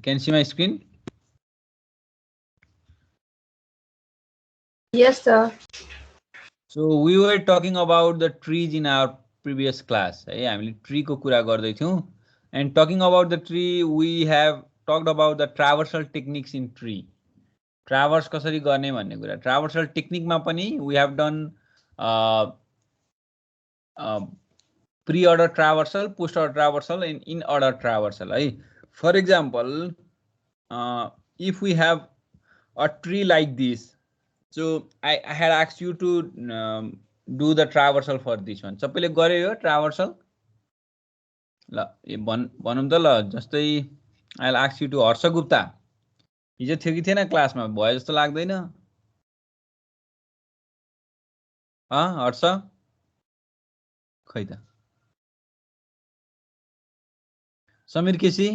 Can you see my screen? Yes, sir. So we were talking about the trees in our previous class. हामीले tree को कुरा गर्दै थियौं. And talking about the tree, we have talked about the traversal techniques in tree. Traverse कसरी गर्ने भन्ने कुरा. Traversal technique मा पनि we have done pre-order traversal, post-order traversal, and in-order traversal. For example, if we have a tree like this, so I had asked you to do the traversal for this one. सबैले गरे यो traversal? ल भनौं त ल, जस्तै I'll ask you to हर्ष गुप्ता. हिजो थियो कि थिएन क्लासमा? भयो जस्तो लाग्दैन? हर्ष? खै त. Samir KC,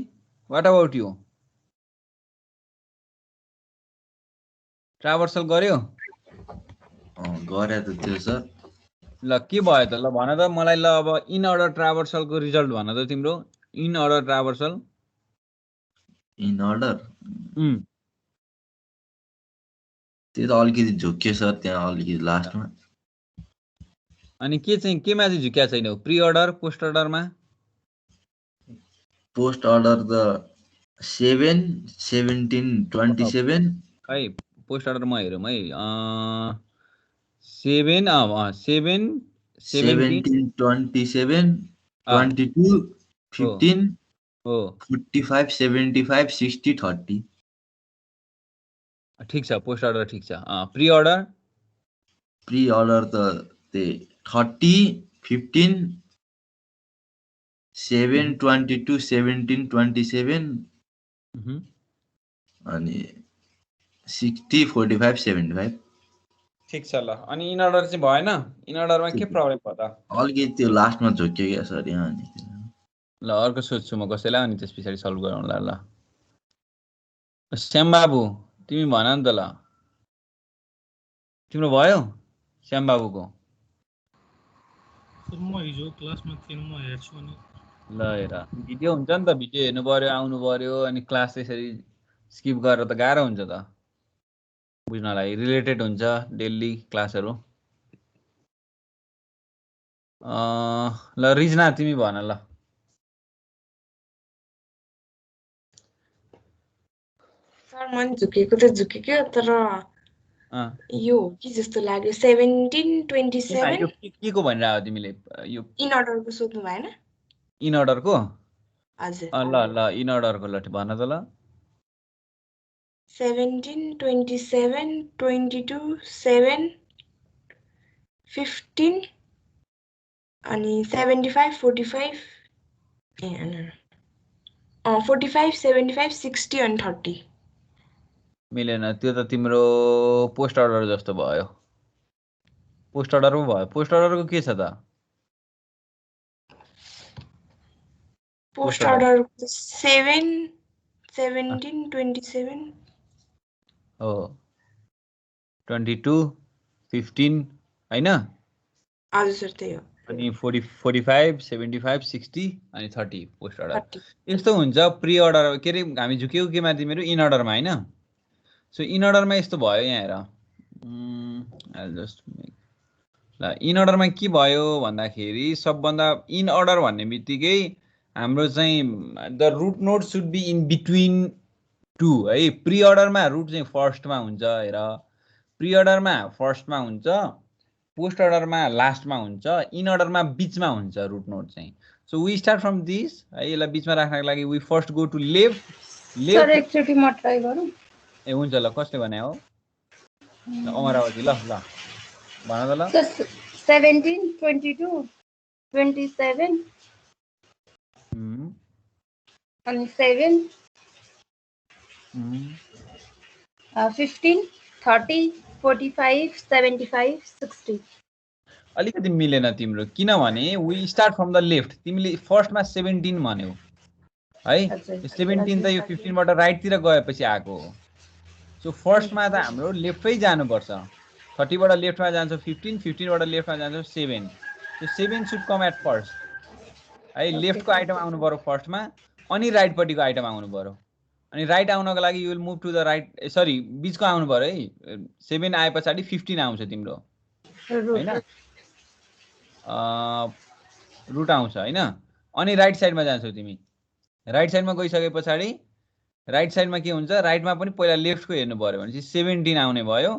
what about you? ट्राभर्सल गर्यो? गरे त थियो सर. ल के भयो त? ल भन त मलाई. ल अब इन अर्डर ट्राभर्सलको रिजल्ट भन त तिम्रो. In order traversal. In order त्यो त अलिकति झुक्यो सर, त्यहाँ अलिकति लास्टमा. अनि के चाहिँ केमा चाहिँ झुक्या छैन? प्री अर्डर, पोस्ट अर्डरमा? पोस्ट अर्डर त 7 17 27. है पोस्ट अर्डर म हेरौँ है. 7 17 27 22 15 45 75 60 30. ठिक छ, पोस्ट अर्डर ठिक छ. प्री अर्डर त त्यही 30 15 7 22 17 27 अनि 60 45 75. ठिक छ. ल अनि इन अर्डर चाहिँ भएन? इन अर्डरमा के प्रब्लम भयो त? अलिकति त्यो लास्टमा झुक्यो क्या सर यहाँ. ल अर्को सोध्छु म कसैलाई, अनि त्यस पछाडि सल्भ गरौँला. ल श्याम बाबु तिमी भन नि त. ल तिम्रो भयो श्याम बाबुको? म हिजो क्लासमा थिएन, म हेर्छु अनि. ल हेर, भिडियो हुन्छ नि त, भिडियो हेर्नु पर्यो, आउनु पर्यो, अनि क्लास त्यसरी स्किप गरेर त गाह्रो हुन्छ त बुझ्नलाई. रिलेटेड हुन्छ डेली क्लासहरू. ल रिजना तिमी भन. ल सर मन झुकेको त झुकेको, तर यो हो कि जस्तो लाग्यो. 17 27 के को भनिरहेको तिमीले? यो इन अर्डरको सोध्नु भएन? इन अर्डरको? हजुर. ल इन अर्डरको ल भन त. ल 17 27 22 7 15 अनि 75 45 45 75 60 अनि 30. मिलेन त्यो त तिम्रो पोस्ट अर्डर जस्तो भयो. पोस्ट अर्डर पो भयो. पोस्ट अर्डरको के छ त? पोस्ट अर्डर 7 17 27 हो 22 15 हैन? हजुर सर त्यही हो. अनि 40 45 75 60 अनि 30 पोस्ट अर्डर. यस्तो हुन्छ प्री अर्डर. के रे हामी झुक्यौ केमा तिम्रो? इन अर्डरमा हैन? सो इन अर्डरमा यस्तो भयो. यहाँ हेर, ल इन अर्डरमा के भयो भन्दाखेरि सबभन्दा इन अर्डर भन्ने बित्तिकै हाम्रो चाहिँ the root node should be in between two है. प्री अर्डरमा रुट चाहिँ फर्स्टमा हुन्छ. हेर, प्री अर्डरमा फर्स्टमा हुन्छ, पोस्ट अर्डरमा लास्टमा हुन्छ, इन अर्डरमा बिचमा हुन्छ रुट नोड चाहिँ. So we start from this है. यसलाई बिचमा राख्नको लागि we first go to left. Sir एकचोटी म ट्राई गरौँ? ए हुन्छ. ल कसले भने हो? अमरावती. ल ल भन त. ल 17 22 27 अनि 7 15 30 45 75 60. अलिकति मिलेन तिम्रो, किनभने we start from the left. तिमीले फर्स्टमा 17 भन्यौ है. 17 त यो 15 बाट राइटतिर गएपछि आएको हो. सो फर्स्टमा त हाम्रो लेफ्टै जानुपर्छ. 30 बाट लेफ्टमा जान्छ 15, 15 बाट लेफ्टमा जान्छ 7. So 7 should come at first है. लेफ्टको आइटम आउनु पर्यो फर्स्टमा, अनि राइटपट्टिको आइटम आउनु पर्यो. अनि राइट आउनको लागि you will move to the right, sorry बीचको आउनु पर्यो है। 7 आए पछाडि 15 आउँछ तिम्रो हैन, रुट आउँछ हैन। अनि राइट साइडमा जान्छौ तिमी। राइट साइडमा गइसके पछाडि राइट साइडमा के हुन्छ, राइटमा पनि पहिला लेफ्टको हेर्नु पर्यो भनेपछि 17 आउने भयो।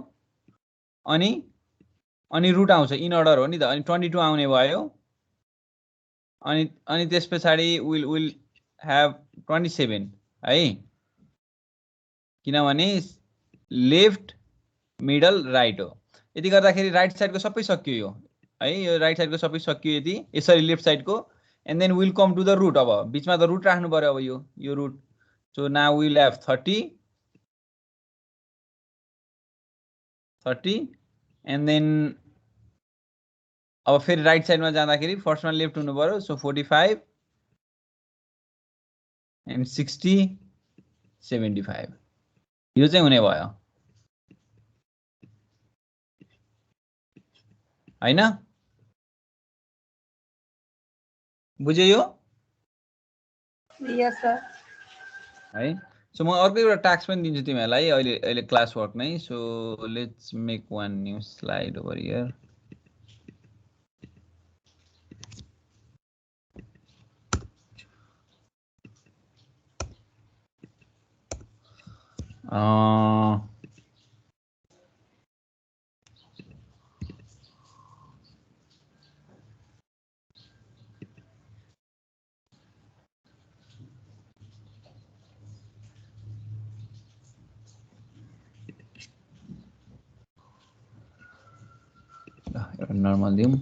अनि रुट आउँछ, इन अर्डर हो नि त। अनि 22 आउने भयो। अनि त्यस पछाडि विल ह्याभ 27 है, किनभने लेफ्ट मिडल राइट हो। यति गर्दाखेरि राइट साइडको सबै सकियो यो है, यो राइट साइडको सबै सकियो यति, यसरी लेफ्ट साइडको। And then will come to the root. अब बीचमा त रुट राख्नु पर्यो अब यो root. So now will have 30 and then अब फेरि राइट साइडमा जाँदाखेरि फर्स्टमा लेफ्ट हुनु पर्यो। सो 45 एन्ड 60 75 यो चाहिँ हुने भयो हैन, बुझ्यो यो? यस सर। है सो म अर्को एउटा टास्क पनि दिन्छु तिमीहरूलाई अहिले क्लास वर्क नै। So let's make one new slide over here. Normal दिउँ।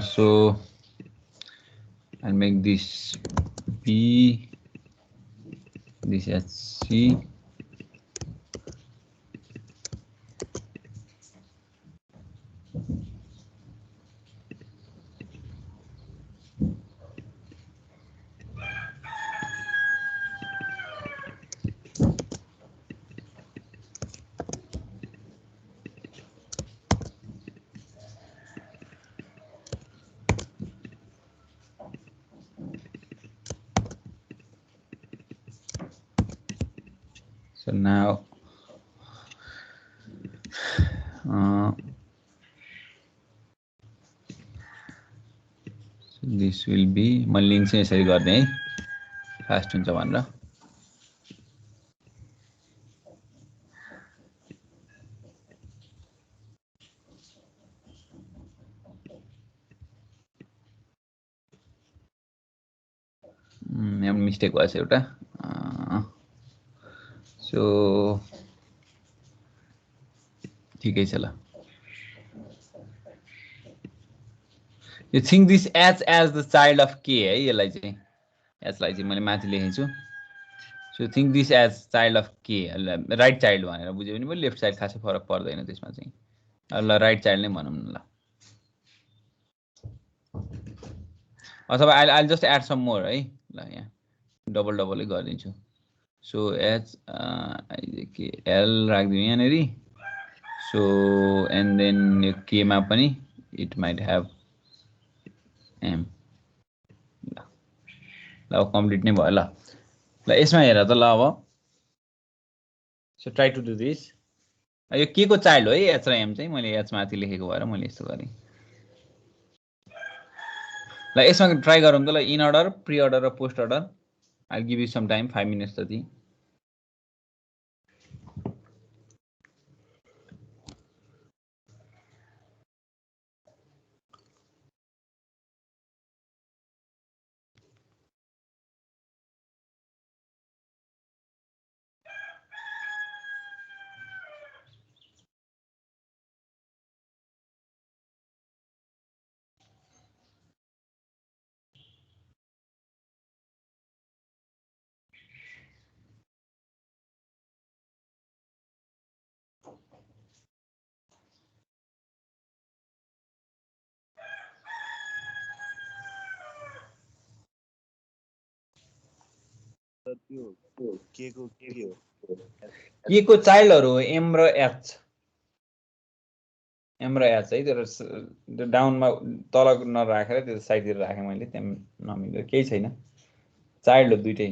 So I'll make this B, this as C. So now so this will be म लिङ्क चाहिँ यसरी गर्ने है, फास्ट हुन्छ भनेर। यहाँ मिस्टेक भएछ एउटा। सो ठिकै छ ल। You think this as the child of K है, यसलाई चाहिँ यसलाई चाहिँ मैले माथि लेखेको छु। So think this as child of K, right child भनेर बुझ्यो भने लेफ्ट साइड खासै फरक पर्दैन त्यसमा चाहिँ। ल राइट चाइल्ड नै भनौँ न ल। अथवा I'll just add some more है ल, यहाँ डबलै गरिदिन्छु। सो एच एल राखिदिउँ यहाँनिर। सो एन्ड देन यो केमा पनि इट माइट ह्याभ एम। ल कम्प्लिट नै भयो ल। ल यसमा हेर त ल अब so try to do this यो के को चाइल्ड हो है एच र एम चाहिँ मैले एच माथि लेखेको भएर मैले यस्तो गरेँ ल यसमा ट्राई गरौँ त ल इन अर्डर प्री अर्डर र post order I give you some time 5 minutes जति के को चाइल्डहरु हो एम र एच एम र एच है त्यो डाउनमा तल नराखेर त्यो साइडतिर राखेँ मैले त्यहाँ नमिल्यो केही छैन चाइल्ड हो दुईटै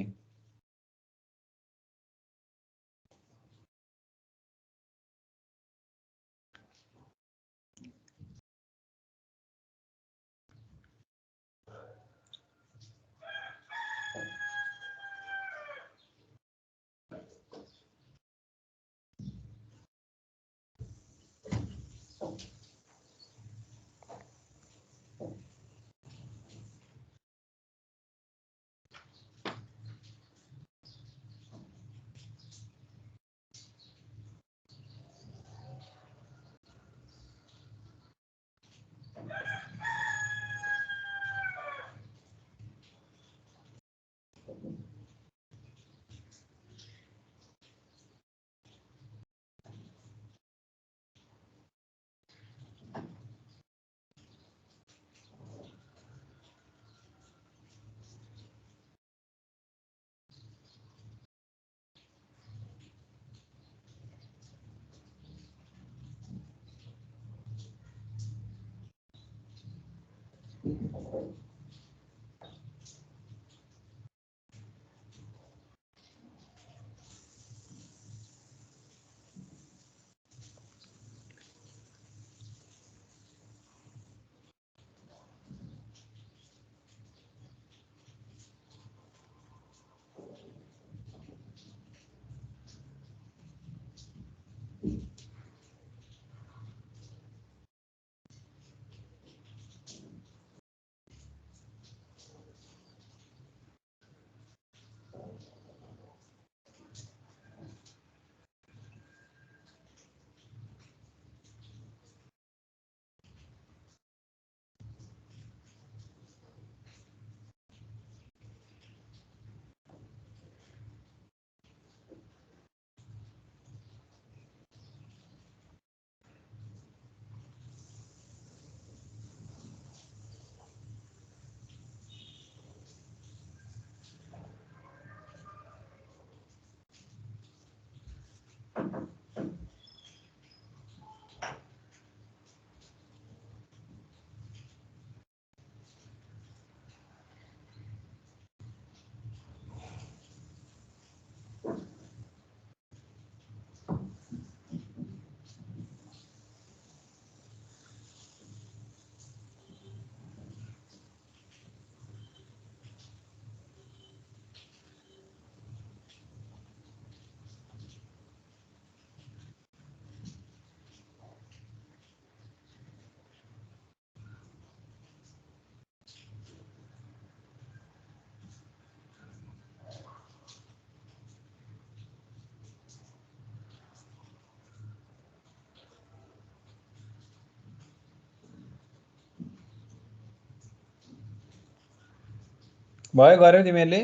भयो गर्यौ तिमीहरुले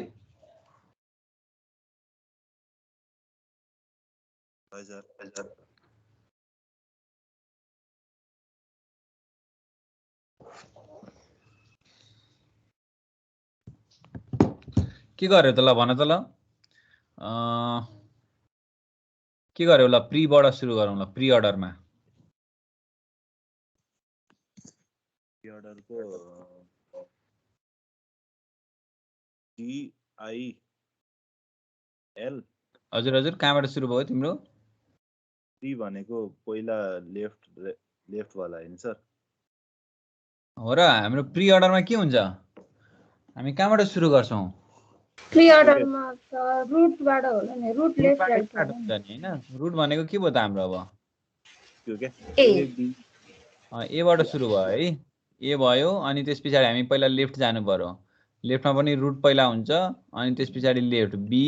हजुर के गर्यौ त ल भन त ल के गर्यौ ल प्रीबाट सुरु गरौँ ल प्री अर्डरमा प्री अर्डरको DI एल हजुर हजुर कहाँबाट सुरु भयो तिम्रो? टी भनेको पहिला लेफ्ट वाला हैन सर? हो र हाम्रो प्री अर्डरमा के हुन्छ? हामी कहाँबाट सुरु गर्छौं? प्री अर्डरमा त रुटबाट होला नि, रुट लेफ्ट राइट स्टार्ट हुन्छ नि हैन? रुट भनेको के भयो त हाम्रो अब? त्यो के ए ए बाट सुरु भयो है। ए भयो अनि त्यसपछि हामी पहिला लेफ्ट जानु पर्यो। लेफ्टमा पनि रुट पहिला हुन्छ अनि त्यसपछि लेफ्ट बी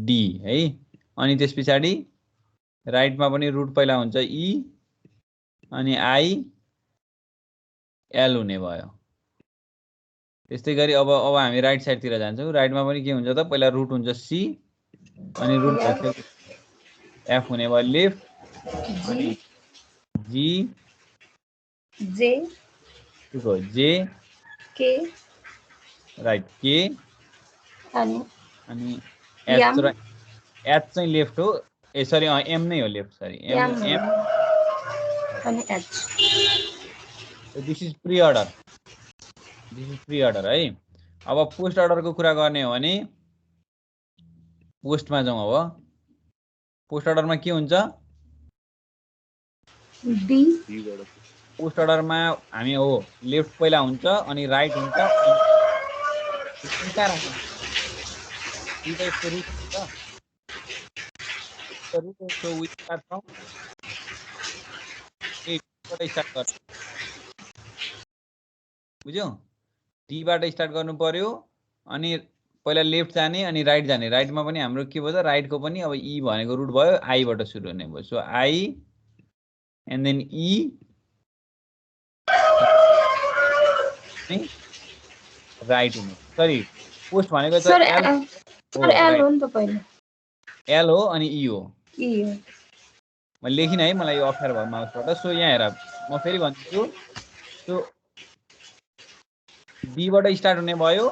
डी है। अनि त्यसपछि राइटमा पनि रुट पहिला हुन्छ ई अनि आई एल हुने भयो। त्यस्तै गरी अब हामी राइट साइडतिर जान्छौँ। राइटमा पनि के हुन्छ त? पहिला रुट हुन्छ सी अनि रुट एफ हुने भयो लेफ्ट अनि जी जे जे के राइट के अनि एच चाहिँ लेफ्ट हो। ए सरी एम नै हो लेफ्ट, सरी एम अनि H. This is pre order, है। अब पोस्ट अर्डरको कुरा गर्ने हो भने पोस्टमा जाउँ। अब पोस्ट अर्डरमा के हुन्छ? बी पोस्ट अर्डरमा हामी हो लेफ्ट पहिला हुन्छ अनि राइट हुन्छ। बुझ्यौ? टीबाट स्टार्ट गर्नु पर्यो अनि पहिला लेफ्ट जाने अनि राइट जाने। राइटमा पनि हाम्रो के भयो त? राइटको पनि अब ई भनेको रुट भयो, आईबाट सुरु हुने भयो। So I and then E right हुने। सरी पोस्ट भनेको त एल हो नि त पहिला। एल हो अनि ई हो। ई हो। म लेखिन है, मलाई यो अप्ठ्यारो भयो माउसबाट। सो यहाँ हेर, म फेरि भन्छु। सो बीबाट स्टार्ट हुने भयो,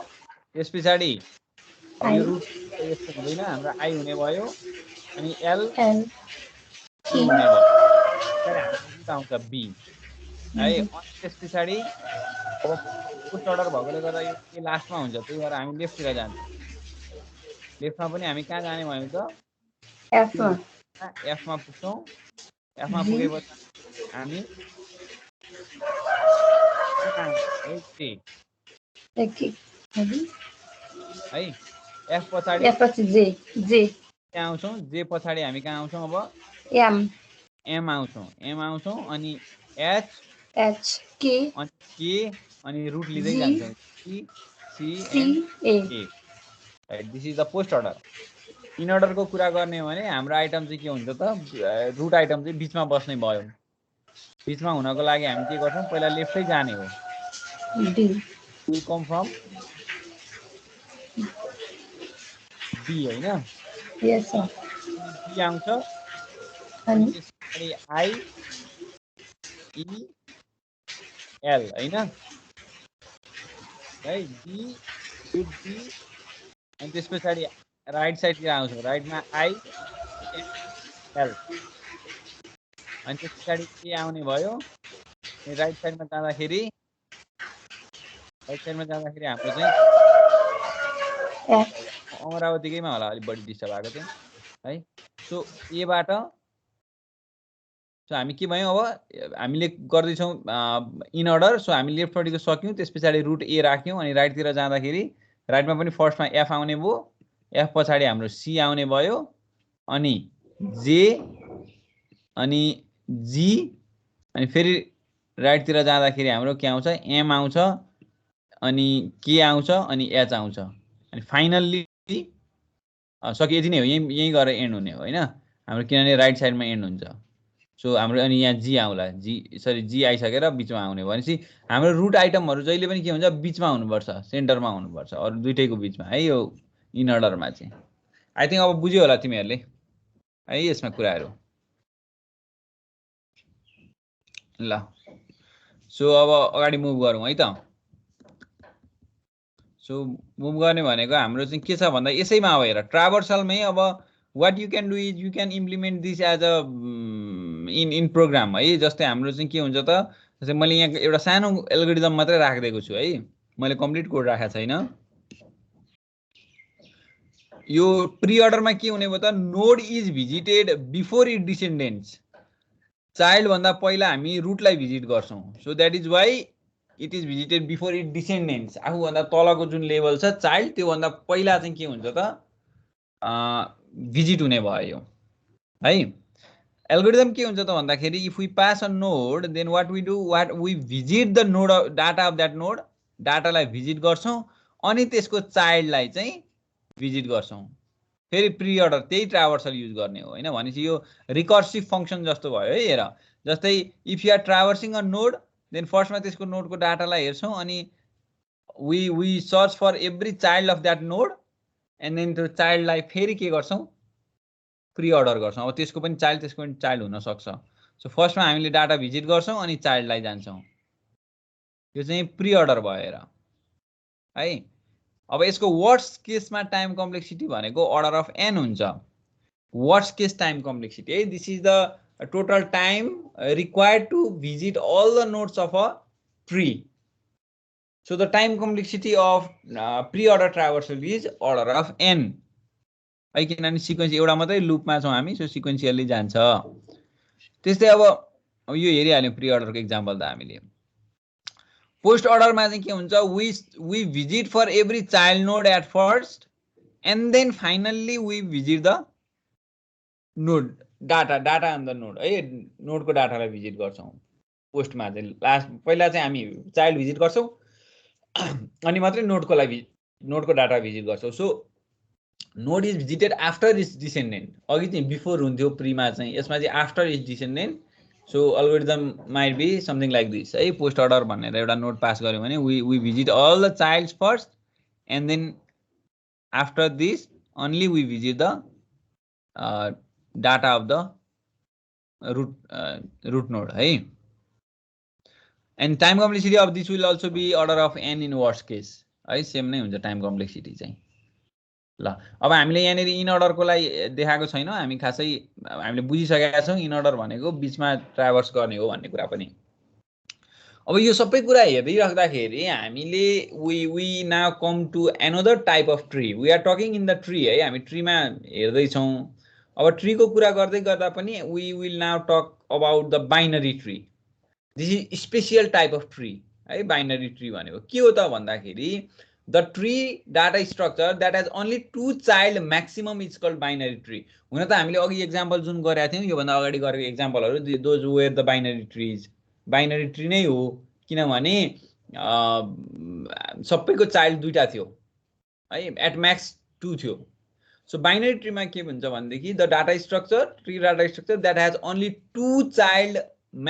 त्यस पछाडि यो रुट यस्तो हुँदैन, हाम्रो आई हुने भयो अनि एल हुने भयो, आउँछ बी है। अनि त्यस पछाडि अब पोस्ट अर्डर भएकोले गर्दा यो लास्टमा हुन्छ, त्यही भएर हामी लेफ्टतिर जान्छौँ। लेफ्टमा पनि हामी कहाँ जाने भयो त? एफमा पुग्छौँ। एफमा पुगेपछि हामी है एफ पछाडि जे आउँछौँ। जे पछाडि हामी कहाँ आउँछौँ? अब एम आउँछौँ अनि एच के अनि रुट लिँदै जान्छौँ। This is the post order. In अर्डरको कुरा गर्ने हो भने हाम्रो आइटम चाहिँ के हुन्छ त? रुट आइटम चाहिँ बिचमा बस्ने भयो। बिचमा हुनको लागि हामी के गर्छौँ? पहिला लेफ्टै जाने हो। वी कम फ्रम बी हैन? यस सर। बी आउँछ अनि त्यसपछि आई ई एल हैन है। बी अनि त्यस पछाडि राइट साइडतिर आउँछौँ। राइटमा आई एल अनि त्यस पछाडि के आउने भयो? राइट साइडमा जाँदाखेरि हाम्रो चाहिँ अमरावतीकैमा होला अलिक बढी डिस्टर्ब भएको चाहिँ है। सो एबाट हामी के भयौँ? अब हामीले गर्दैछौँ इन अर्डर। सो हामी लेफ्टपट्टिको सक्यौँ, त्यस पछाडि रुट ए राख्यौँ अनि राइटतिर जाँदाखेरि राइटमा पनि फर्स्टमा एफ आउने भयो, एफ पछाडि हाम्रो सी आउने भयो अनि जे अनि जी अनि फेरि राइटतिर जाँदाखेरि हाम्रो के आउँछ? एम आउँछ अनि के आउँछ अनि एच आउँछ अनि फाइनल्ली सक्यो। यति नै हो, यहीँ गएर एन्ड हुने हो हैन हाम्रो, किनभने राइट साइडमा एन्ड हुन्छ। सो हाम्रो अनि यहाँ जी आउला, जी आइसकेर बिचमा आउने भनेपछि हाम्रो रुट आइटमहरू जहिले पनि के हुन्छ? बिचमा हुनुपर्छ, सेन्टरमा हुनुपर्छ, अरू दुइटैको बिचमा है। यो इन अर्डरमा चाहिँ आई थिङ्क अब बुझ्यो होला तिमीहरूले है यसमा कुराहरू। ल सो अब अगाडि मुभ गरौँ है त। सो मुभ गर्ने भनेको हाम्रो चाहिँ के छ भन्दा यसैमा अब हेर, ट्राभर्सलमै अब what you can do is you can implement this as a in program है। जस्तै हाम्रो चाहिँ के हुन्छ त? जस्तै मैले यहाँ एउटा सानो एल्गोरिदम मात्रै राखिदिएको छु है, मैले कम्प्लिट कोड राखेको छैन। यो प्री अर्डरमा के हुने भयो त node is visited before it descendants child भन्दा पहिला हामी रुटलाई भिजिट गर्छौं so that is why it is visited before it descendants आफू भन्दा तलको जुन लेभल छ चाइल्ड त्यो भन्दा पहिला चाहिँ के हुन्छ त भिजिट हुने भयो यो है एल्गोरिदम के हुन्छ त भन्दाखेरि if we pass a node then what we do what we visit the node data of that node डाटालाई भिजिट गर्छौं अनि त्यसको चाइल्डलाई चाहिँ भिजिट गर्छौं फेरि प्री अर्डर त्यही ट्राभर्सल युज गर्ने हो हैन भनेपछि यो रिकर्सिभ फंक्सन जस्तो भयो है हेर जस्तै if you are traversing a node then फर्स्टमा त्यसको नोडको डाटालाई हेर्छौं अनि we search for every child of that node and then त्यो चाइल्डलाई फेरि के गर्छौं प्री अर्डर गर्छौं अब त्यसको पनि चाइल्ड हुन सक्छ सो फर्स्टमा हामीले डाटा भिजिट गर्छौं अनि चाइल्डलाई जान्छौं यो चाहिँ प्री अर्डर भयो र है अब यसको वर्स्ट केसमा टाइम कम्प्लेक्सिटी भनेको अर्डर अफ n हुन्छ वर्स्ट केस टाइम कम्प्लेक्सिटी है this is the total time required to visit all the nodes of a tree so the time complexity of preorder traversal is order of n है किनभने sequence एउटा मात्रै लुपमा छौं हामी so सिक्वेन्शियली जान्छ त्यस्तै अब यो हेरिहाल्यौं प्री अर्डरको एक्जाम्पल त हामीले पोस्ट अर्डरमा चाहिँ के हुन्छ we visit for every child node at first and then finally we visit the node data on the node है नोडको डाटालाई भिजिट गर्छौं पोस्टमा चाहिँ लास्ट पहिला चाहिँ हामी चाइल्ड भिजिट गर्छौं अनि मात्रै नोडको डाटा भिजिट गर्छौं so node is visited after its descendant अघि चाहिँ बिफोर हुन्थ्यो प्रीमा चाहिँ यसमा चाहिँ after its descendant so algorithm might be something like this है पोस्ट अर्डर भनेर एउटा नोड पास गर्यो भने we visit all the childs first and then after this only we visit the data of the root node है and time complexity of this will also be order of n in worst case है same नै हुन्छ time complexity चाहिँ ल अब हामीले यहाँनिर in अर्डरको लागि देखाएको छैनौं हामी खासै हामीले बुझिसकेका छौं इन अर्डर भनेको बीचमा ट्राभर्स गर्ने हो भन्ने कुरा पनि अब यो सबै कुरा हेर्दै राख्दाखेरि हामीले we now come to another type of tree we are talking in the tree है हामी ट्रीमा हेर्दै छौं अब ट्रीको कुरा गर्दै गर्दा पनि we will now talk about the binary tree this is special type of tree है बाइनरी ट्री भनेको के हो त भन्दाखेरि the tree data structure that has only two child maximum is called binary tree हुन त हामीले अघि एक्जाम्पल जुन गरेका थियौं यो भन्दा अगाडि गरेको एक्जाम्पलहरु those where the binary trees binary tree नै हो किनभने सबैको चाइल्ड दुईटा थियो है एट म्याक्स 2 थियो सो बाइनरी ट्रीमा के भन्छ भन्देखि the data structure tree data structure that has only 2 child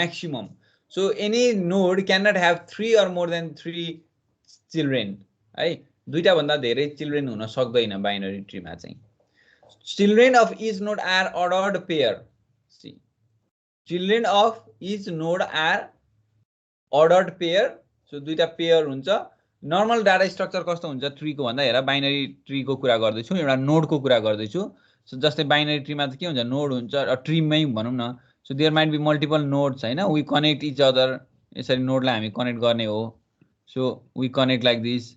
maximum so any node can not have 3 or more than 3 children है दुईटा भन्दा धेरै चिल्ड्रेन हुन सक्दैन बाइनरी ट्रीमा चाहिँ children of each node are ordered pair see children of each node are ordered pair so दुईटा pair हुन्छ नर्मल डाटा स्ट्रक्चर कस्तो हुन्छ ट्रीको भन्दा हेर बाइनरी ट्रीको कुरा गर्दै छु एउटा नोडको कुरा गर्दै छु सो जस्तै बाइनरी ट्रीमा त के हुन्छ नोड हुन्छ ट्रीमै भनौं न so there might be multiple nodes हैन वी कनेक्ट इच अदर यसरी नोडलाई हामी कनेक्ट गर्ने हो so we connect like this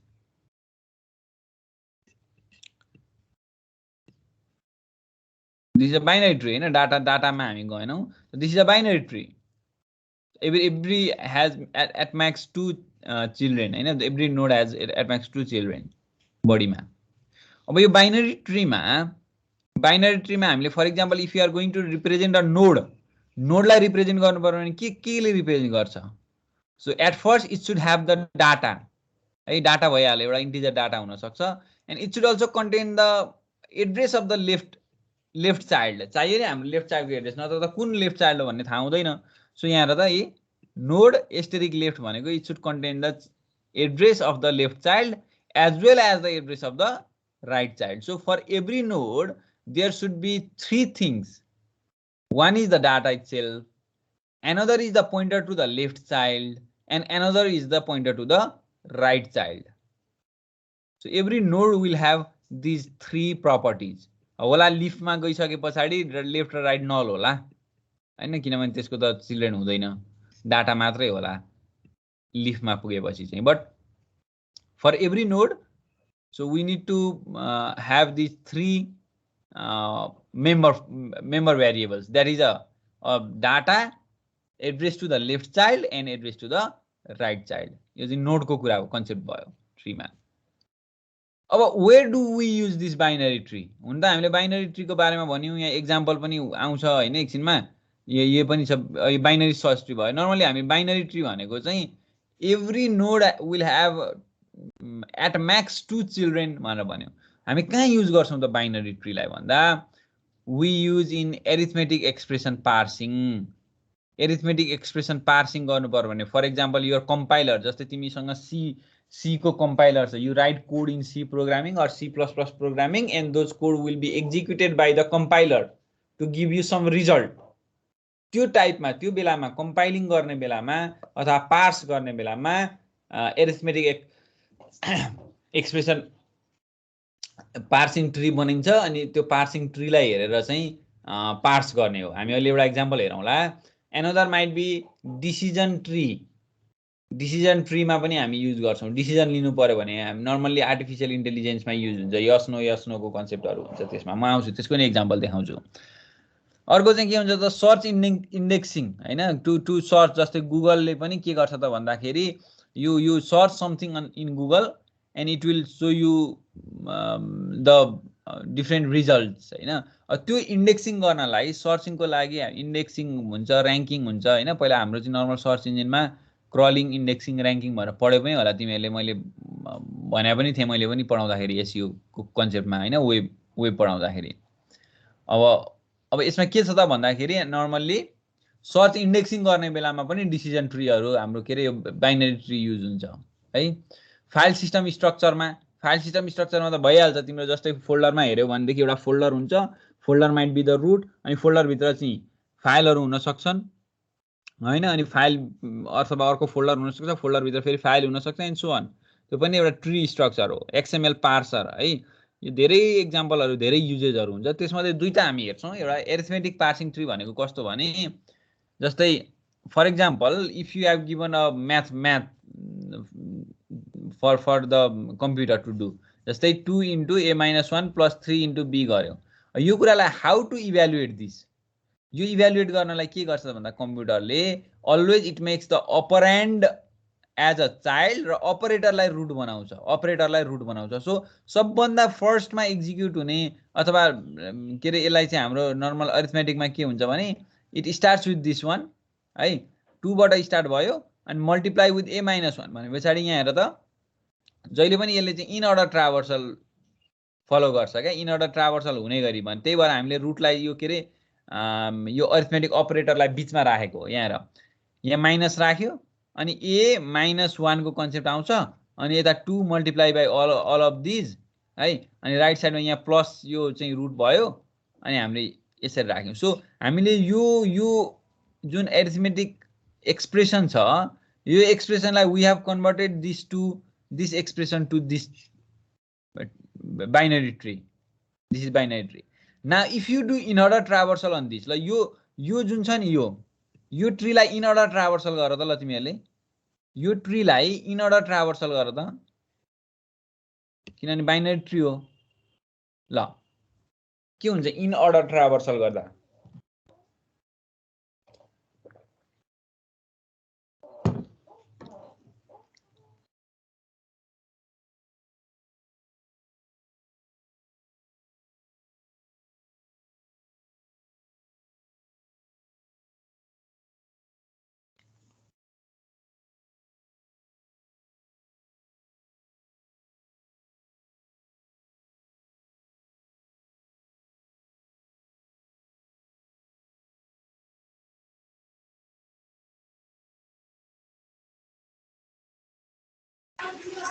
this is a binary tree na data ma hami gaenau so this is a binary tree every has at max 2 children हैन every node has at max 2 children body ma अब यो binary ट्रीमा हामीले for example if you are going to represent a नोडलाई represent गर्नु पर्यो भने केले रिप्रेजेन्ट गर्छ so at first it should have the data है डाटा भइहाल्यो एउटा इन्टिजर डाटा हुन सक्छ and it should also contain the address of the left child चाहियो नि हाम्रो लेफ्ट चाइल्डको एड्रेस नत्र त कुन लेफ्ट चाइल्ड हो भन्ने थाहा हुँदैन सो यहाँ हेर त यी नोड एस्टेरिक लेफ्ट भनेको it should contain the address of the left child as well as the address of the right child so for every node there should be 3 things one is the data itself, another is the pointer to the left child, and another is the pointer to the right child. So every node will have these 3 properties. होला leaf मा गइसके पछाडी left र right नल होला हैन किनभने त्यसको त चिल्ड्रेन हुँदैन डाटा मात्रै होला लिफ मा पुगेपछि चाहिँ but for every node So we need to have these three member variables. That is a data, address to the left child and address to the right child. Using node ko kura concept भयो tree ma. अब where do we use this binary tree? हुन त हामीले binary tree को बारेमा भन्यौं, यहाँ example पनि आउँछ हैन एकछिनमा. यो पनि छ binary search tree भयो. Normally हामी binary tree भनेको चाहिँ every node will have at max 2 children भनेर भन्यौं. हामी कहाँ युज गर्छौं त binary tree लाई भन्दा we use in arithmetic expression parsing. Arithmetic expression parsing गर्नु पर्यो भने for example your compiler, जस्तै तिमीसँग C को compiler छ, you write code in C programming or C++ programming and those code will be executed by the compiler to give you some result. त्यो टाइपमा त्यो बेलामा compiling गर्ने बेलामा अथवा parse गर्ने बेलामा arithmetic expression parsing tree बनिन्छ अनि त्यो parsing tree लाई हेरेर चाहिँ parse गर्ने हो. हामी अहिले एउटा example हेरौँला. Another might be decision tree. Decision tree मा पनि हामी युज गर्छौं. डिसिजन लिनु पर्यो भने हामी नर्मली आर्टिफिशियल इन्टेलिजेन्स मा युज हुन्छ. यस नो को कन्सेप्टहरु हुन्छ त्यसमा. म आउँछु त्यसको नि एक्जाम्पल देखाउँछु. अर्को चाहिँ के हुन्छ त सर्च इन्डेक्सिङ हैन. टु सर्च, जस्तै गुगल ले पनि के गर्छ त भन्दाखेरि you search something in Google and it will show you the different results हैन. त्यो इन्डेक्सिङ गर्नलाई सर्चिङ को लागि इन्डेक्सिङ हुन्छ, र्याङ्किङ हुन्छ हैन. पहिला हाम्रो चाहिँ normal search इन्जिनमा crawling, indexing, ranking भनेर पढे पनि होला तिमीहरुले. मैले भने पनि थिए, मैले पनि पढाउँदाखेरि एसईओ को कन्सेप्टमा हैन, वेब पढाउँदाखेरि. अब यसमा के छ त भन्दाखेरि नर्मली सर्च इन्डेक्सिङ गर्ने बेलामा पनि डिसिजन ट्रीहरु हाम्रो के रे बाइनरी ट्री युज हुन्छ है. फाइल सिस्टम स्ट्रक्चरमा त भइहाल्छ. तिम्रो जस्तै फोल्डरमा हेर्यौ भनेदेखि एउटा फोल्डर हुन्छ. Folder might be the root अनि फोल्डर भित्र चाहिँ फाइलहरु हुन सक्छन् हैन. अनि फाइल अथवा अर्को फोल्डर हुन सक्छ, फोल्डर भित्र फेरि फाइल हुन सक्छ एन्ड सो अन. त्यो पनि एउटा ट्री स्ट्रक्चर हो. एक्सएमएल पार्सर है. यो धेरै एक्जाम्पलहरु, धेरै युजेजहरु हुन्छ. त्यसमध्ये दुईटा हामी हेर्छौं. एउटा एरिथमेटिक पार्सिङ ट्री भनेको कस्तो भने जस्तै for example if you have given a math for the computer to do, जस्तै 2 into a minus 1 plus 3 into b गर्यो. यो कुरालाई हाउ टु इभ्यालुएट दिस, यो इभ्यालुएट गर्नलाई के गर्छ भन्दा कम्प्युटरले always it makes the operand as a child र अपरेटरलाई रुट बनाउँछ. सो सबभन्दा फर्स्टमा एक्जिक्युट हुने अथवा के रे यसलाई चाहिँ हाम्रो नर्मल अरिथमेटिकमा के हुन्छ भने it starts with this one है. 2 बाट स्टार्ट भयो अनि मल्टिप्लाई विथ a minus 1 भने पछाडी यहाँ हेर त जहिले पनि यसले चाहिँ इन अर्डर ट्राभर्सल फलो गर्छ क्या. इन अर्डर ट्राभर्सल हुने गरी भने त्यही भएर हामीले रुटलाई यो के रे यो अरिथमेटिक अपरेटरलाई बीचमा राखेको हो. यहाँ हेर, यहाँ माइनस राख्यो अनि a minus 1 को कन्सेप्ट आउँछ अनि यता 2 multiply by all of this है. अनि राइट साइडमा यहाँ प्लस यो चाहिँ रुट भयो अनि हामीले यसरी राख्यौं. सो हामीले यो जुन अरिथमेटिक एक्सप्रेसन छ यो एक्सप्रेसनलाई we have converted this expression to this binary tree. This is binary tree. Now if you do in order traversal on this, like यो जुन छ नि यो ट्री लाई इन अर्डर ट्राभर्सल गर त ल तिमीहरुले. यो ट्री लाई इन अर्डर ट्राभर्सल गर त, किनभने बाइनरी ट्री हो. ल के हुन्छ इन अर्डर ट्राभर्सल गर्दा?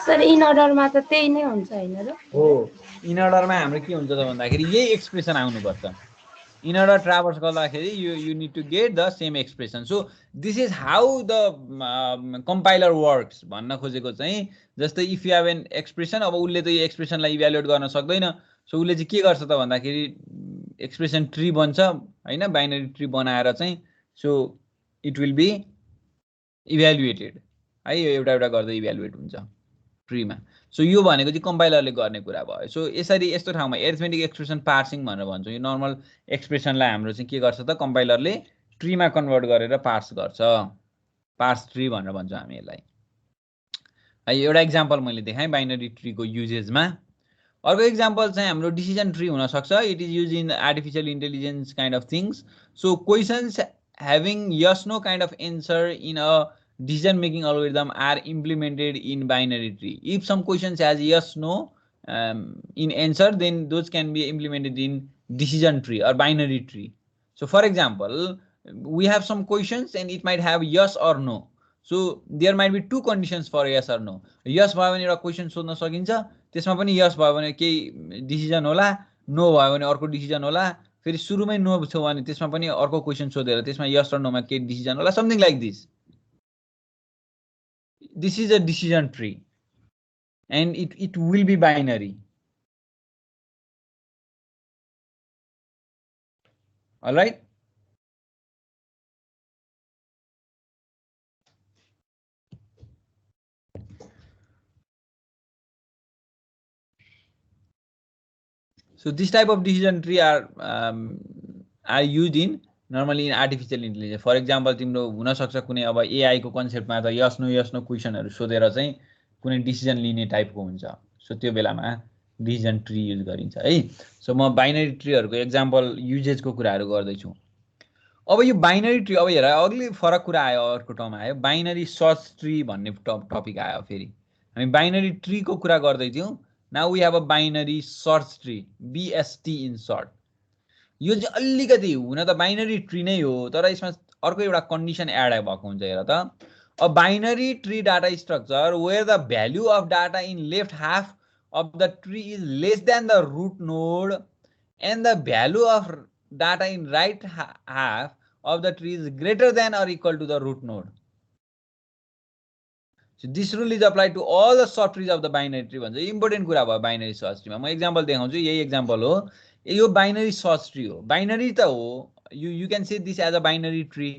सर इन अर्डरमा त त्यही नै हुन्छ हैन र? हो, इन अर्डरमा हाम्रो के हुन्छ त भन्दाखेरि यही एक्सप्रेसन आउनु पर्छ. इन अर्डर ट्राभर्स गर्दाखेरि you need to get the same expression. So this is how the compiler works भन्न खोजेको चाहिँ. जस्तै if you have an expression, अब उले त यो एक्सप्रेसनलाई इभ्यालुएट गर्न सक्दैन. सो उले चाहिँ के गर्छ त भन्दाखेरि एक्सप्रेसन ट्री बन्छ हैन, बाइनरी ट्री बनाएर चाहिँ so it will be evaluated है. यो एउटा गर्दै इभ्यालुएट हुन्छ ट्रीमा. सो यो भनेको चाहिँ कम्पाइलरले गर्ने कुरा भयो। सो यसरी यस्तो ठाउँमा एरिथमेटिक एक्सप्रेसन पार्सिङ भनेर भन्छौँ। यो नर्मल एक्सप्रेसनलाई हाम्रो चाहिँ के गर्छ त कम्पाइलरले ट्रीमा कन्भर्ट गरेर पार्स गर्छ, पार्स ट्री भनेर भन्छौँ हामी यसलाई। एउटा इक्जाम्पल मैले देखाएँ बाइनरी ट्रीको युजेजमा। अर्को इक्जाम्पल चाहिँ हाम्रो डिसिजन ट्री हुनसक्छ। It is use in artificial intelligence kind of things. So questions having yes no kind of answer in a decision making algorithm are implemented in binary tree. If some questions has yes no in answer, then those can be implemented in decision tree or binary tree. So for example, we have some questions and it might have yes or no. So there might be two conditions for yes or no. Yes भयो भने एउटा question सोध्न सकिन्छ, त्यसमा पनि yes भयो भने केही डिसिजन होला, नो भयो भने अर्को डिसिजन होला, फेरि सुरुमै नो छ भने त्यसमा पनि अर्को क्वेसन सोधेर त्यसमा यस र नोमा के डिसिजन होला, something like this. This is a decision tree and it will be binary. Alright, so this type of decision tree are used in normally in artificial intelligence. For example, तिम्रो हुन सक्छ कुनै अब एआई को कन्सेप्टमा त यस no क्वेसनहरु सोधेर चाहिँ कुनै डिसिजन लिने टाइपको हुन्छ। सो त्यो बेलामा डिसिजन ट्री युज गरिन्छ है। सो म बाइनरी ट्रीहरुको एक्जाम्पल युजेजको कुराहरु गर्दै छु। अब यो बाइनरी ट्री, अब हेर अघि फरक कुरा आयो, अर्को टर्म आयो बाइनरी सर्च ट्री भन्ने टपिक आयो। फेरि हामी बाइनरी ट्री को कुरा गर्दै थियौं। Now we have a binary search tree, BST in short. यो चाहिँ अलिकति हुन त बाइनरी ट्री नै हो, तर यसमा अर्को एउटा कन्डिसन एड भएको हुन्छ। हेर त, a binary tree data structure where the value of data in left half of the tree is less than the root node and the value of data in right half of the tree is greater than or equal to the root node. So this rule is applied to all the subtrees of the binary tree भन्छ। Important कुरा भयो binary search ट्रीमा। म example देखाउँछु, यही example हो। यो binary search tree हो, binary त हो। You can say this as a binary tree.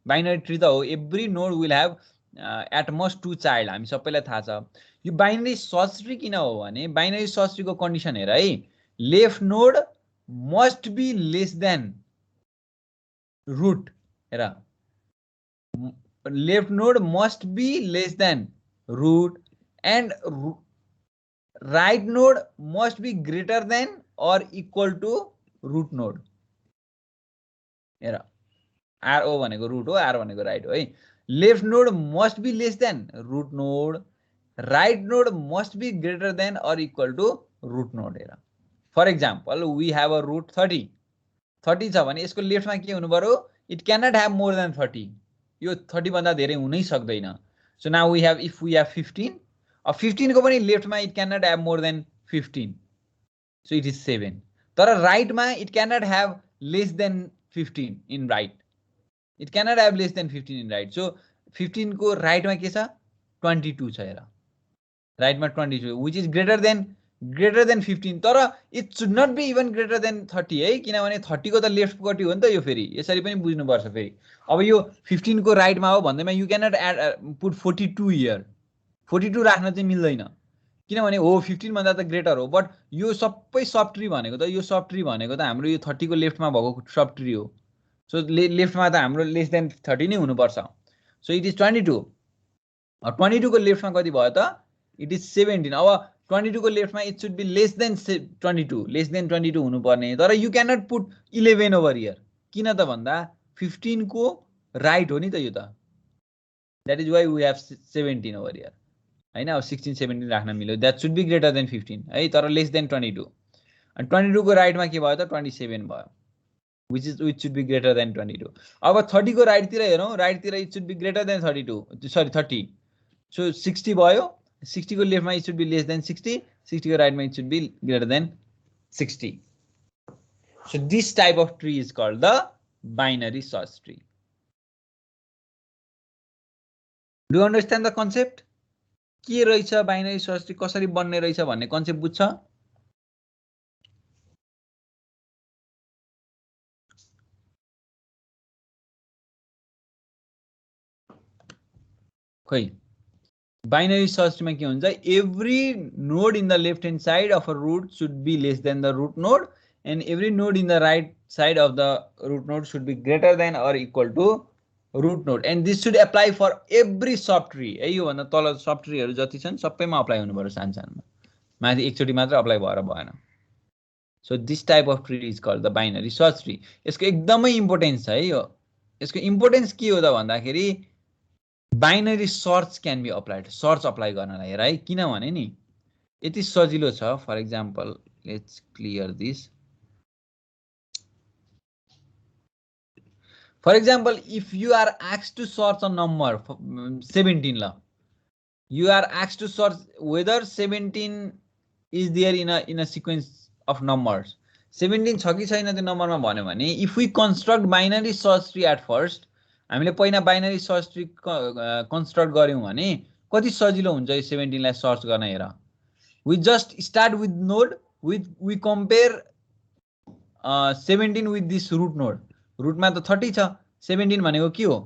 Binary tree त हो। Every node will have at most 2 child, हामी सबैलाई थाहा छ। यो बाइनरी सर्च ट्री किन हो भने बाइनरी सर्च ट्री को कन्डिसन हेर है, left node must be less than root. हेर, left node must be less than root and right node must be greater than or equal to root node. हेर, RO भनेको root हो, R भनेको right हो है। Left node must be less than root node, right node must be greater than or equal to root node. हेर, for example we have a root 30 छ भने यसको लेफ्टमा के हुनु पर्यो, it cannot have more than 30। यो 30 भन्दा धेरै हुनै सक्दैन। So now we have, if we have 15, अब 15 को पनि लेफ्टमा it cannot have more than 15, so it is 7। तर राइटमा it cannot have less than 15 in right, it cannot have less than 15 in right. So 15 को राइटमा के छ, 22 छ। हेर, राइटमा 22 विच इज ग्रेटर देन 15, तर it should not be even greater than 30 है, किनभने 30 को त लेफ्टपट्टि हो नि त यो। फेरि यसरी पनि बुझ्नुपर्छ। फेरि अब यो 15 को राइटमा हो भन्दैमा you cannot add put 42 here. 42 राख्न चाहिँ मिल्दैन, किनभने हो 15 भन्दा त ग्रेटर हो। बट यो सबै सब ट्री भनेको त, यो सब ट्री भनेको त हाम्रो यो 30 को लेफ्टमा भएको सब ट्री हो। सो लेफ्टमा त हाम्रो लेस देन 30 नै हुनुपर्छ। So it is 22। 22 को लेफ्टमा कति भयो त, इट इज 17। अब 22 को लेफ्टमा it should be less than 22, less than 22 हुनुपर्ने, तर you cannot put 11 over here. किन त भन्दा 15 को राइट हो नि त यो त, that is why we have 17 over here हैन। अब 16 17 राख्न मिल्यो, that should be greater than 15 है, तर लेस देन 22। अनि 22 को राइटमा के भयो त, 27 भयो, which should be greater than 22। अब 30 को राइटतिर हेरौँ, राइटतिर it should be greater than 30। So 60 भयो, 60 को लेफ्टमा it should be less than 60, 60 को राइटमा it should be greater than 60। So this type of tree is called the binary search tree. Do understand the concept? के रहेछ binary search tree, कसरी बन्ने रहेछ भन्ने कन्सेप्ट बुझ्छ? खोइ बाइनरी सर्च ट्रीमा के हुन्छ every node in the left hand side of a root should be less than the root node and every node in the right side of the root node should be greater than or equal to root node and this should apply for every sub tree है। योभन्दा तल सब ट्रीहरू जति छन् सबैमा apply हुनु पर्यो सानो सानोमा, माथि एकचोटि मात्र अप्लाई भएर भएन। So this type of tree is called the binary search tree. यसको एकदमै इम्पोर्टेन्स छ है यो। यसको इम्पोर्टेन्स के हो त भन्दाखेरि binary search can be applied, search apply गर्नलाई हेर है, किनभने नि यति सजिलो छ। For example let's clear this. For example if you are asked to search a number 17 ल, you are asked to search whether 17 is there in a sequence of numbers, 17 छ कि छैन त्यो नम्बरमा भन्यो भने if we construct binary search tree at first, हामीले पहिला बाइनरी सर्च ट्री कन्स्ट्रक्ट गर्यौं भने कति सजिलो हुन्छ यो 17 लाई सर्च गर्न। हेर, we just start with node, we compare 17 with this root node. रुटमा त 30 छ, 17 भनेको के हो,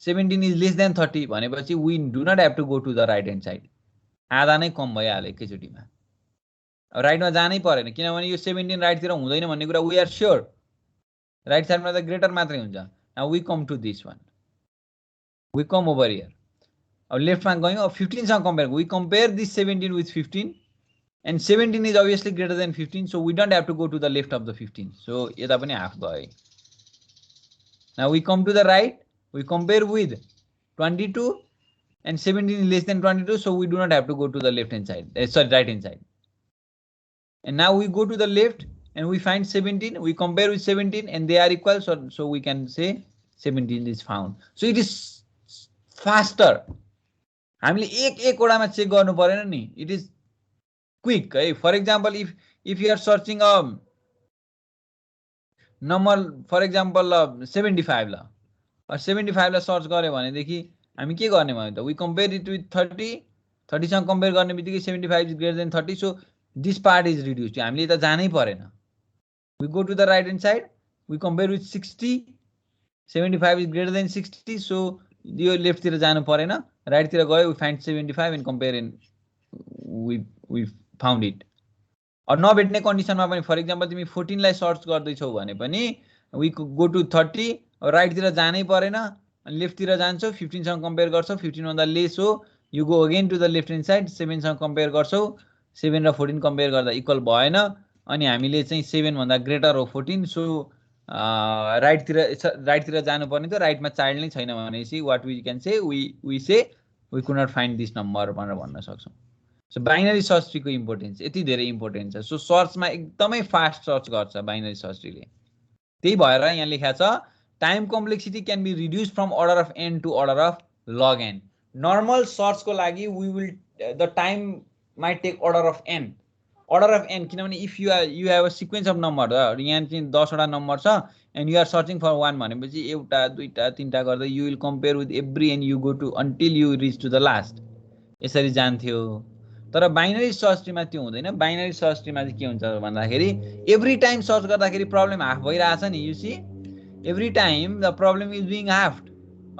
17 इज लेस देन 30 भनेपछि we do not have to go to the right hand side, आधा नै कम भइहाल्यो एकैचोटिमा, राइटमा जानै परेन किनभने यो 17 राइटतिर हुँदैन भन्ने कुरा वी आर स्योर, राइट साइडमा त ग्रेटर मात्रै हुन्छ। Now we come to this one, we come over here, अब लेफ्टमा गयौँ, अब 15 सँग compare, we compare this 17 with 15 and 17 is obviously greater than 15, so we don't have to go to the left of the 15, so यता पनि half भयो। Now we come to the right, we compare with 22 and 17 is less than 22, so we do not have to go to the left hand side, sorry right hand side. And now we go to the left and we find 17, we compare with 17 and they are equal, so we can say 17 is found. So it is faster. हामीले एक वटामा check गर्नु परेन नि, it is quick है। For example, if you are searching a number, for example 75 ला, 75 ला search गर्यो भनेदेखि हामी के गर्ने भयो त, we compare it with 30, 30 सँग कम्पेयर गर्ने बित्तिकै 75 is greater than 30, so this part is reduced. हामीले त जानै परेन, we go to the right hand side, we compare with 60, 75 is greater than 60, so यो लेफ्ट तिर जानु परेन, राइट तिर गयो, we find 75 and compare and we found it। अब नभेट्ने कन्डिसनमा पनि, फर इक्जाम्पल तिमी 14 लाई सर्च गर्दैछौ भने पनि we go to 30, राइट तिर जानै परेन, अनि लेफ्ट तिर जान्छौ, 15 सँग कम्पेयर गर्छौ, 15 भन्दा लेस हो, you go again to the left hand side, 7 सँग कम्पेयर गर्छौ, 7 र 14 कम्पेयर गर्दा इक्वल भएन, अनि हामीले चाहिँ 7 भन्दा ग्रेटर हो 14, सो राइट तिर जानु पर्ने थियो, राइटमा चाइल्ड नै छैन भनेपछि what we can say, we say we could not find this number भनेर भन्न सक्छौँ। सो बाइनरी सर्च ट्रीको इम्पोर्टेन्स यति धेरै इम्पोर्टेन्ट छ। सो सर्चमा एकदमै फास्ट सर्च गर्छ बाइनरी सर्च ट्रीले, त्यही भएर यहाँ लेखा छ time complexity can be reduce from order of n to order of log n। Normal सर्चको लागि we will the time might take order of n, किनभने if you have a sequence of number, यहाँ चाहिँ 10 वटा number छ and you are searching for one भनेपछि एउटा दुईटा तीनटा गर्दै you will compare with every and you go to until you reach to the last, यसरी जान्थ्यो। तर बाइनरी सर्च ट्रीमा त्यो हुँदैन। बाइनरी सर्च ट्रीमा चाहिँ के हुन्छ भन्दाखेरि एभ्री टाइम सर्च गर्दाखेरि प्रब्लम हाफ भइरहेछ नि, you see every time the problem is being halved.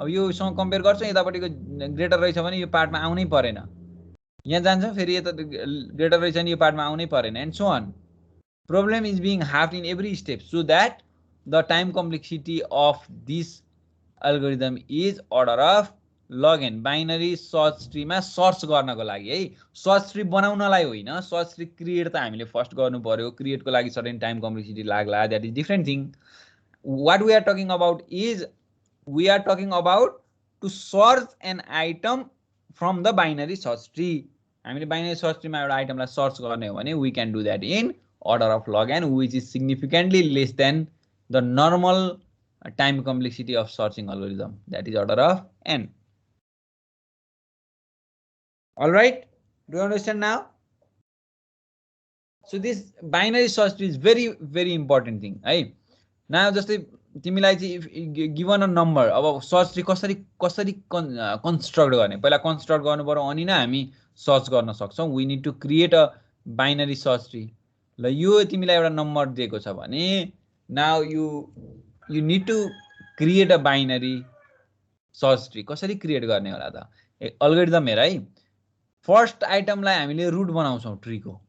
अब योसँग कम्पेयर गर्छ, यतापट्टिको ग्रेटर रहेछ भने यो पार्टमा आउनै परेन, यहाँ जान्छ फेरि यता ग्रेटर रहेछ नि यो पार्टमा आउनै परेन, and so on. Problem is being halved in every step, so that the time complexity of this algorithm is order of log n। Binary search ट्रीमा सर्च गर्नको लागि है, सर्च ट्री बनाउनलाई होइन, सर्च ट्री क्रिएट त हामीले first गर्नु पर्यो, क्रिएटको लागि सर्टेन टाइम कम्प्लेक्सिटी लाग्ला, that is different thing. What we are talking about is we are talking about to search an item from the binary search tree. हामीले binary search ट्रीमा एउटा आइटमलाई सर्च गर्ने हो भने we can do that in order of log n, which is significantly less than the normal time complexity of searching algorithm, that is order of n। All right, do you understand now? So this binary search tree is very very important thing है। now जस्तै तिमीलाई चाहिँ given a number, अब search tree कसरी construct गर्ने, पहिला construct गर्नु पर्यो अनि नै हामी सर्च गर्न सक्छौँ। we need to create a binary search tree। ल यो तिमीलाई एउटा नम्बर दिएको छ भने now you need to create a binary search tree। कसरी क्रिएट गर्ने होला त, एल्गोरिदम हेर है। फर्स्ट आइटमलाई हामीले रुट बनाउँछौँ ट्रीको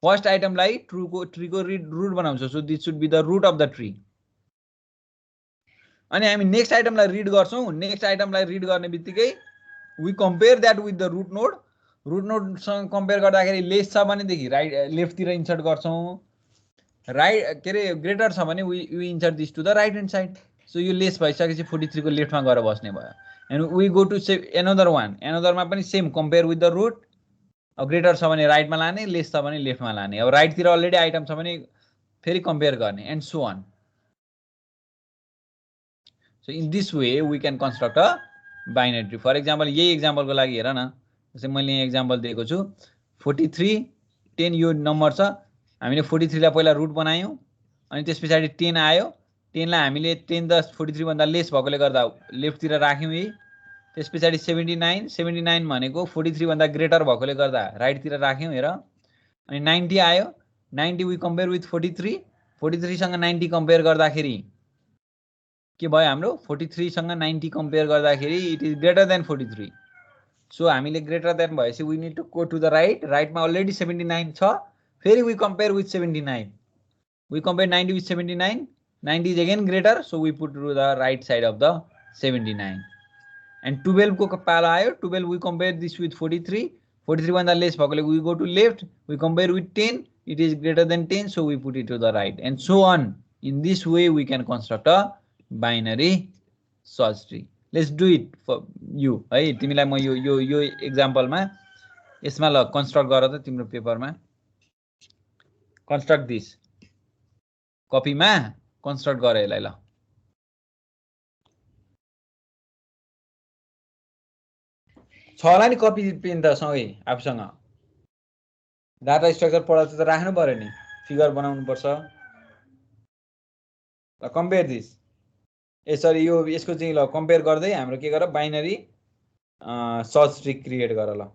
फर्स्ट आइटमलाई ट्रीको रुट बनाउँछौँ so this should be the root of the tree अनि हामी नेक्स्ट आइटमलाई रिड गर्छौँ नेक्स्ट आइटमलाई रिड गर्ने बित्तिकै we compare that with the root नोडसँग कम्पेयर गर्दाखेरि लेस छ भनेदेखि राइट लेफ्टतिर इन्सर्ट गर्छौँ राइट के अरे ग्रेटर छ भने we insert this to the right hand side so यो लेस भइसकेपछि 43 को लेफ्टमा गएर बस्ने भयो एन्ड वी गो टु एनोदरमा पनि same compare with the root अब ग्रेटर छ भने राइटमा लाने लेस छ भने लेफ्टमा लाने अब राइटतिर अलरेडी आइटम छ भने फेरि कम्पेयर गर्ने and so on so in this way we can construct a binary tree for example यही एक्जाम्पलको लागि हेर न जस्तै मैले यहाँ एक्जाम्पल दिएको छु 43 10 यो नम्बर छ हामीले 43 लाई पहिला रुट बनायौँ अनि त्यस पछाडि 10 आयो 10 लाई हामीले 10 10 43 भन्दा लेस भएकोले गर्दा लेफ्टतिर राख्यौँ यही त्यस पछाडि 79 भनेको 43 भन्दा ग्रेटर भएकोले गर्दा राइटतिर राख्यौँ हेर अनि 90 आयो 90 वी कम्पेयर विथ 43 सँग 90 कम्पेयर गर्दाखेरि के भयो हाम्रो 43 सँग 90 कम्पेयर गर्दाखेरि it is greater than 43 so हामीले ग्रेटर देन भएपछि we need to go to the राइटमा अलरेडी 79 छ फेरि we compare with 79 we compare 90 with 79 90 is again greater so we put to the right side of the 79 and 12 को पालो आयो 12 we compare this with 43 भन्दा less भएकोले we go to left we compare with 10 it is greater than 10 so we put it to the right and so on in this way we can construct a binary search tree let's do it for you है तिमीलाई म यो एक्जाम्पलमा यसमा ल construct गर त तिम्रो पेपरमा कन्स्ट्रक्ट दिस कपीमा कन्स्ट्रक्ट गर यसलाई ल छ होला नि कपी पेन त सँगै आफूसँग डाटा स्ट्रक्चर पढाउँछ त राख्नु पर्यो नि फिगर बनाउनु पर्छ ल कम्पेयर दिस सरी यो यसको चाहिँ ल कम्पेयर गर्दै हाम्रो के गर बाइनरी सर्च ट्री क्रिएट गर ल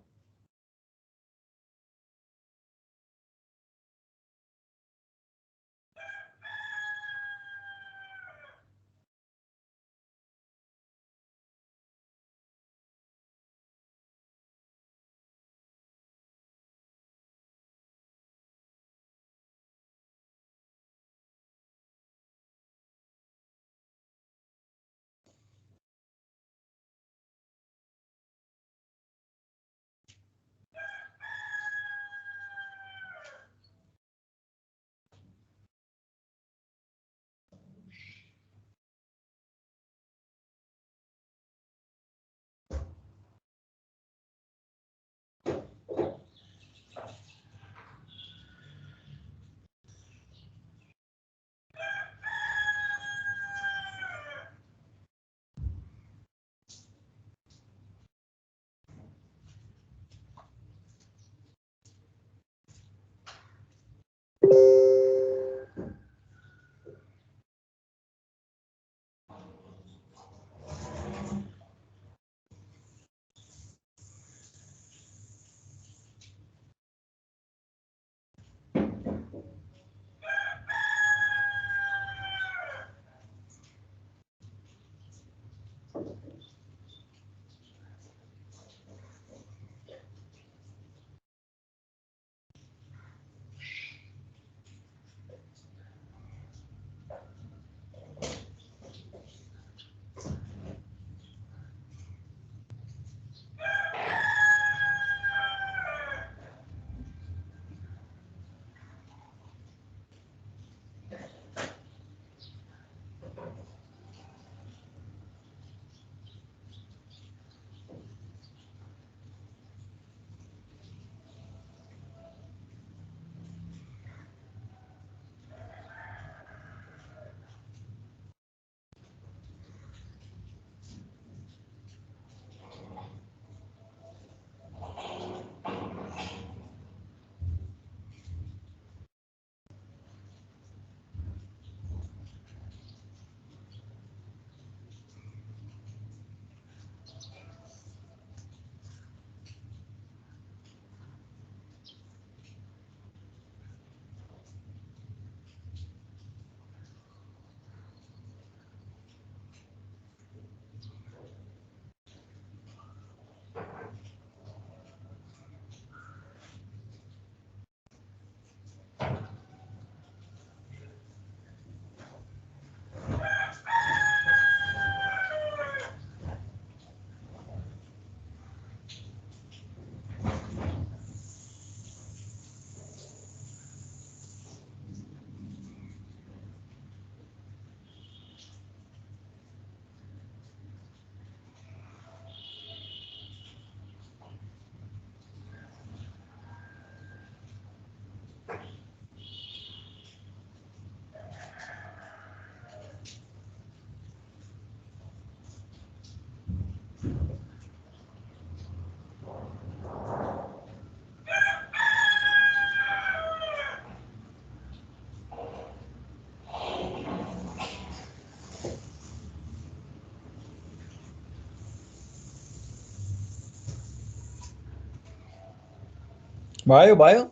भयो भयो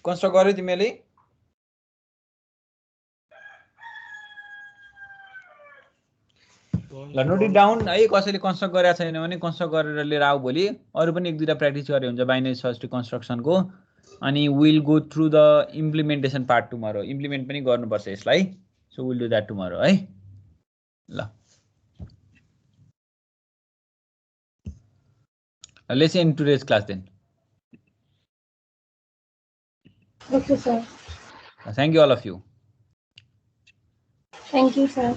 कन्स्ट्रक्ट गर्यो तिमीले ल नोट इट डाउन है कसैले कन्स्ट्रक्ट गरेको छैन भने कन्स्ट्रक्ट गरेर लिएर आऊ भोलि अरू पनि एक दुईटा प्र्याक्टिस गरे हुन्छ बाइनरी सर्च ट्री कन्स्ट्रक्सनको अनि will go through the implementation part tomorrow implement पनि गर्नुपर्छ यसलाई so will do that tomorrow है ल let's end today's class then Okay, sir. Thank you all of you Thank you, sir.